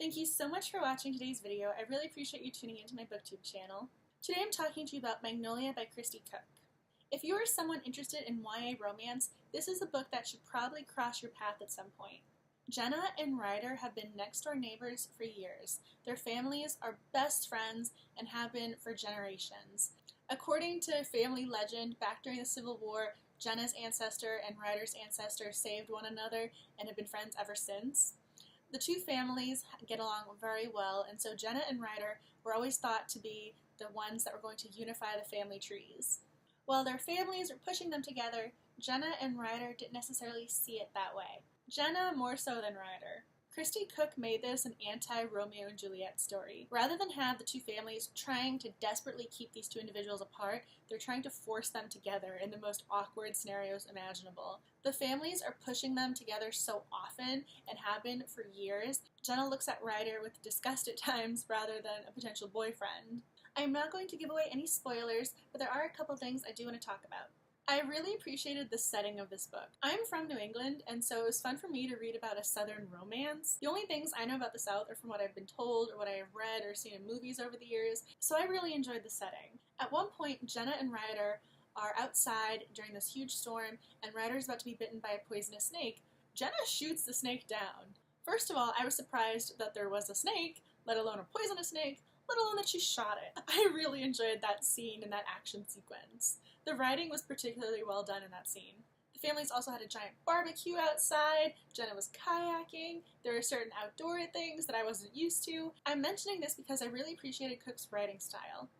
Thank you so much for watching today's video. I really appreciate you tuning into my booktube channel. Today I'm talking to you about Magnolia by Kristi Cook. If you are someone interested in YA romance, this is a book that should probably cross your path at some point. Jemma and Ryder have been next-door neighbors for years. Their families are best friends and have been for generations. According to family legend, back during the Civil War, Jemma's ancestor and Ryder's ancestor saved one another and have been friends ever since. The two families get along very well, and so Jemma and Ryder were always thought to be the ones that were going to unify the family trees. While their families were pushing them together, Jemma and Ryder didn't necessarily see it that way. Jemma more so than Ryder. Kristi Cook made this an anti-Romeo and Juliet story. Rather than have the two families trying to desperately keep these two individuals apart, they're trying to force them together in the most awkward scenarios imaginable. The families are pushing them together so often and have been for years. Jemma looks at Ryder with disgust at times rather than a potential boyfriend. I am not going to give away any spoilers, but there are a couple things I do want to talk about. I really appreciated the setting of this book. I'm from New England, and so it was fun for me to read about a Southern romance. The only things I know about the South are from what I've been told or what I have read or seen in movies over the years, so I really enjoyed the setting. At one point, Jemma and Ryder are outside during this huge storm, and Ryder's about to be bitten by a poisonous snake. Jemma shoots the snake down. First of all, I was surprised that there was a snake, let alone a poisonous snake, let alone that she shot it. I really enjoyed that scene and that action sequence. The writing was particularly well done in that scene. The families also had a giant barbecue outside, Jemma was kayaking, there were certain outdoor things that I wasn't used to. I'm mentioning this because I really appreciated Cook's writing style.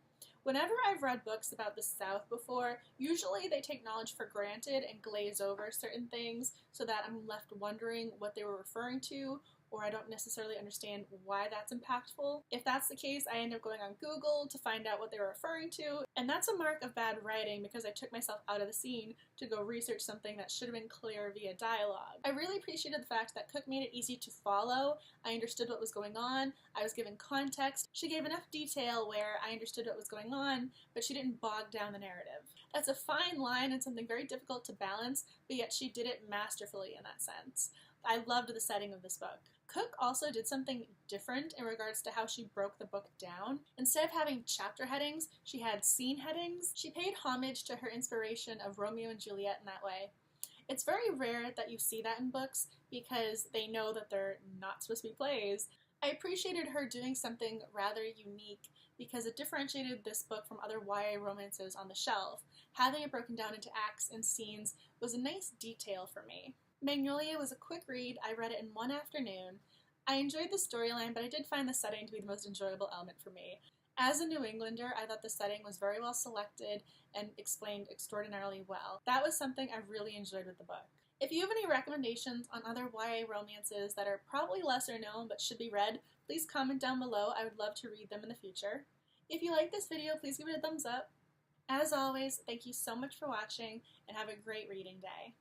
Whenever I've read books about the South before, usually they take knowledge for granted and glaze over certain things so that I'm left wondering what they were referring to, or I don't necessarily understand why that's impactful. If that's the case, I end up going on Google to find out what they were referring to, and that's a mark of bad writing because I took myself out of the scene to go research something that should have been clear via dialogue. I really appreciated the fact that Cook made it easy to follow. I understood what was going on, I was given context. She gave enough detail where I understood what was going on, but she didn't bog down the narrative. That's a fine line and something very difficult to balance, but yet she did it masterfully in that sense. I loved the setting of this book. Cook also did something different in regards to how she broke the book down. Instead of having chapter headings, she had scene headings. She paid homage to her inspiration of Romeo and Juliet in that way. It's very rare that you see that in books because they know that they're not supposed to be plays. I appreciated her doing something rather unique because it differentiated this book from other YA romances on the shelf. Having it broken down into acts and scenes was a nice detail for me. Magnolia was a quick read. I read it in one afternoon. I enjoyed the storyline, but I did find the setting to be the most enjoyable element for me. As a New Englander, I thought the setting was very well selected and explained extraordinarily well. That was something I really enjoyed with the book. If you have any recommendations on other YA romances that are probably lesser known but should be read, please comment down below. I would love to read them in the future. If you like this video, please give it a thumbs up. As always, thank you so much for watching and have a great reading day.